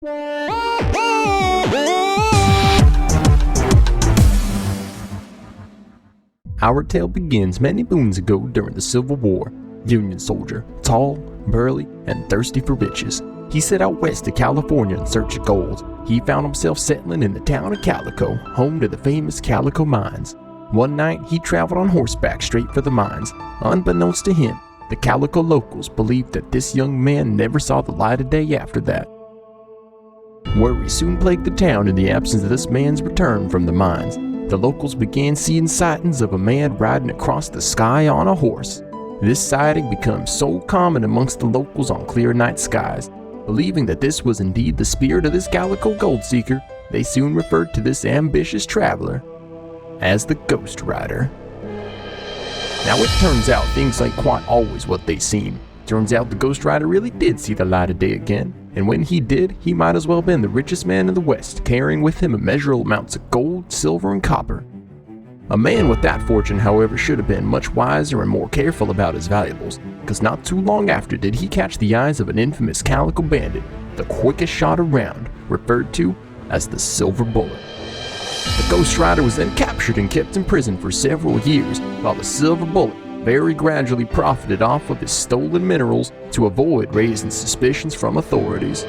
Our tale begins many moons ago during the Civil War. Union soldier, tall, burly, and thirsty for riches. He set out west to California in search of gold. He found himself settling in the town of Calico, home to the famous Calico mines. One night, he traveled on horseback straight for the mines. Unbeknownst to him, the Calico locals believed that this young man never saw the light of day after that. Worry soon plagued the town in the absence of this man's return from the mines. The locals began seeing sightings of a man riding across the sky on a horse. This sighting became so common amongst the locals on clear night skies. Believing that this was indeed the spirit of this Calico gold seeker, they soon referred to this ambitious traveler as the Ghost Rider. Now it turns out things ain't quite always what they seem. Turns out the Ghost Rider really did see the light of day again, and when he did, he might as well have been the richest man in the West, carrying with him immeasurable amounts of gold, silver, and copper. A man with that fortune, however, should have been much wiser and more careful about his valuables, because not too long after did he catch the eyes of an infamous Calico bandit, the quickest shot around, referred to as the Silver Bullet. The Ghost Rider was then captured and kept in prison for several years, while the Silver Bullet very gradually profited off of his stolen minerals to avoid raising suspicions from authorities.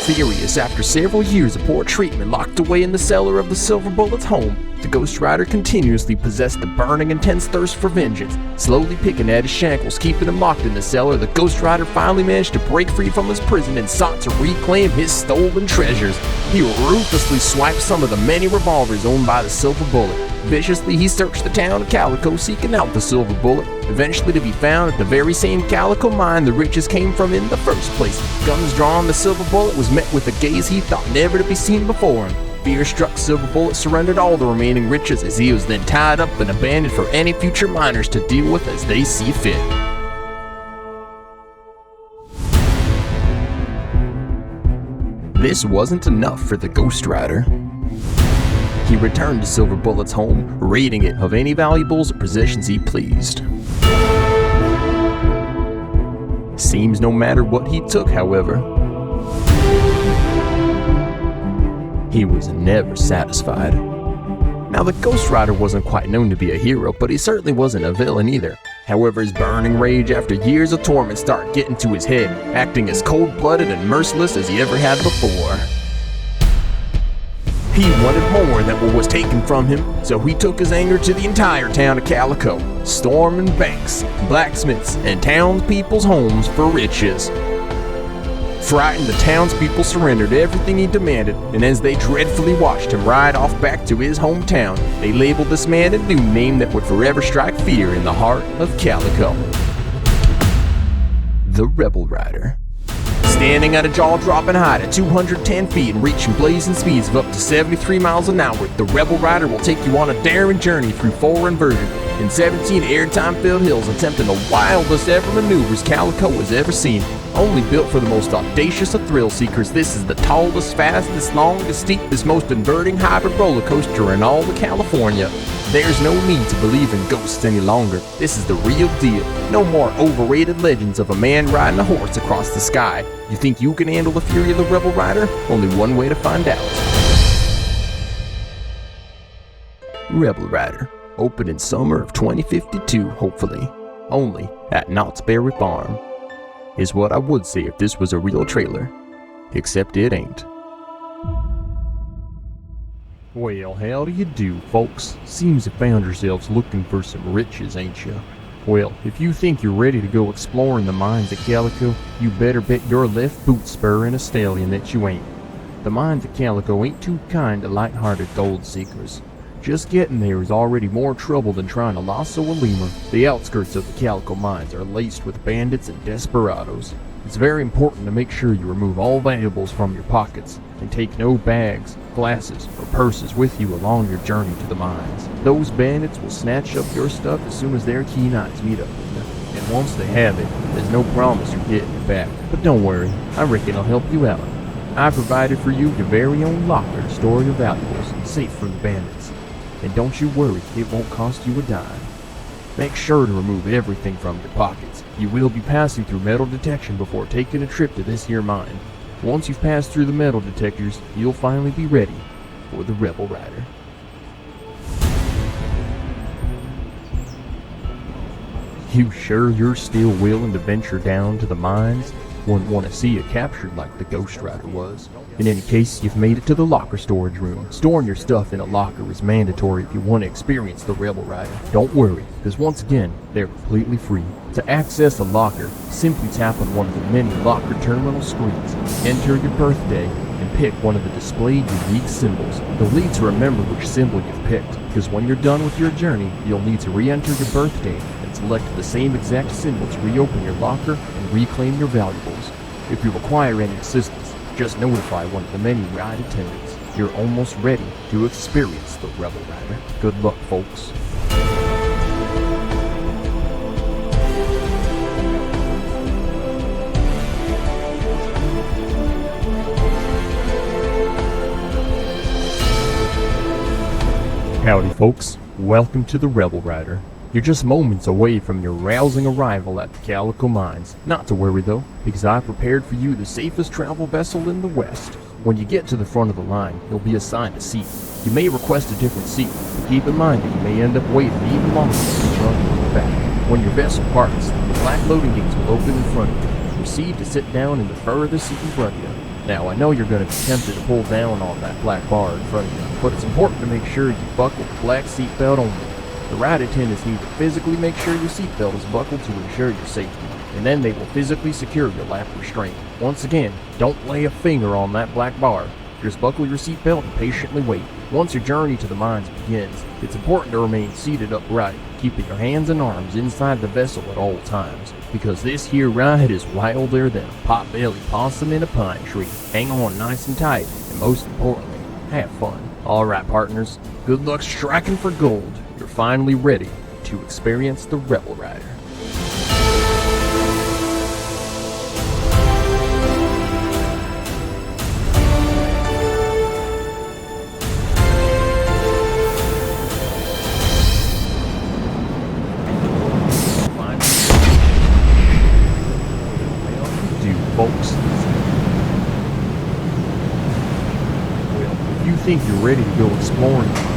Furious after several years of poor treatment locked away in the cellar of the Silver Bullet's home, the Ghost Rider continuously possessed a burning intense thirst for vengeance. Slowly picking at his shackles, keeping him locked in the cellar, the Ghost Rider finally managed to break free from his prison and sought to reclaim his stolen treasures. He ruthlessly swiped some of the many revolvers owned by the Silver Bullet. Viciously, he searched the town of Calico seeking out the Silver Bullet, eventually to be found at the very same Calico mine the riches came from in the first place. Guns drawn, the Silver Bullet was met with a gaze he thought never to be seen before him. Fear-struck Silver Bullet surrendered all the remaining riches as he was then tied up and abandoned for any future miners to deal with as they see fit. This wasn't enough for the Ghost Rider. He returned to Silver Bullet's home, raiding it of any valuables or possessions he pleased. Seems no matter what he took, however, he was never satisfied. Now, the Ghost Rider wasn't quite known to be a hero, but he certainly wasn't a villain either. However, his burning rage after years of torment started getting to his head, acting as cold-blooded and merciless as he ever had before. He wanted more than what was taken from him, so he took his anger to the entire town of Calico, storming banks, blacksmiths, and townspeople's homes for riches. Frightened, the townspeople surrendered everything he demanded, and as they dreadfully watched him ride off back to his hometown, they labeled this man a new name that would forever strike fear in the heart of Calico: the Rebel Rider. Standing at a jaw-dropping height at 210 feet and reaching blazing speeds of up to 73 miles an hour, the Rebel Rider will take you on a daring journey through 4 inversion in 17 airtime-filled hills, attempting the wildest ever maneuvers Calico has ever seen. Only built for the most audacious of thrill seekers, this is the tallest, fastest, longest, steepest, most inverting hybrid roller coaster in all of California. There's no need to believe in ghosts any longer. This is the real deal. No more overrated legends of a man riding a horse across the sky. You think you can handle the fury of the Rebel Rider? Only one way to find out. Rebel Rider. Open in summer of 2052, hopefully. Only at Knott's Berry Farm. Is what I would say if this was a real trailer. Except it ain't. Well, how do you do, folks? Seems you found yourselves looking for some riches, ain't you? Well, if you think you're ready to go exploring the mines at Calico, you better bet your left boot spur in a stallion that you ain't. The mines at Calico ain't too kind to light-hearted gold seekers. Just getting there is already more trouble than trying to lasso a lemur. The outskirts of the Calico mines are laced with bandits and desperados. It's very important to make sure you remove all valuables from your pockets and take no bags, glasses, or purses with you along your journey to the mines. Those bandits will snatch up your stuff as soon as their keen eyes meet up with them. And once they have it, there's no promise you're getting it back. But don't worry, I reckon I'll help you out. I provided for you your very own locker to store your valuables, safe from the bandits. And don't you worry, it won't cost you a dime. Make sure to remove everything from your pockets. You will be passing through metal detection before taking a trip to this here mine. Once you've passed through the metal detectors, you'll finally be ready for the Rebel Rider. You sure you're still willing to venture down to the mines? Wouldn't want to see you captured like the GhostRider was. In any case, you've made it to the locker storage room. Storing your stuff in a locker is mandatory if you want to experience the Rebel Rider. Don't worry, because once again, they're completely free. To access a locker, simply tap on one of the many locker terminal screens, enter your birthday, and pick one of the displayed unique symbols. You'll need to remember which symbol you've picked, because when you're done with your journey, you'll need to re-enter your birthday and select the same exact symbol to reopen your locker and reclaim your valuables. If you require any assistance, just notify one of the many ride attendants. You're almost ready to experience the Rebel Rider. Good luck, folks. Howdy, folks. Welcome to the Rebel Rider. You're just moments away from your rousing arrival at the Calico Mines. Not to worry though, because I prepared for you the safest travel vessel in the West. When you get to the front of the line, you'll be assigned a seat. You may request a different seat, but keep in mind that you may end up waiting even longer in the front or the back. When your vessel parks, the black loading gates will open in front of you. Proceed to sit down in the furthest seat in front of you. Now, I know you're going to be tempted to pull down on that black bar in front of you, but it's important to make sure you buckle the black seatbelt only. The ride attendants need to physically make sure your seatbelt is buckled to ensure your safety, and then they will physically secure your lap restraint. Once again, don't lay a finger on that black bar. Just buckle your seatbelt and patiently wait. Once your journey to the mines begins, it's important to remain seated upright, keeping your hands and arms inside the vessel at all times, because this here ride is wilder than a pot-bellied possum in a pine tree. Hang on nice and tight, and most importantly, have fun. Alright partners, good luck striking for gold. You're finally ready to experience the Rebel Rider. Folks. Well, if you think you're ready to go exploring the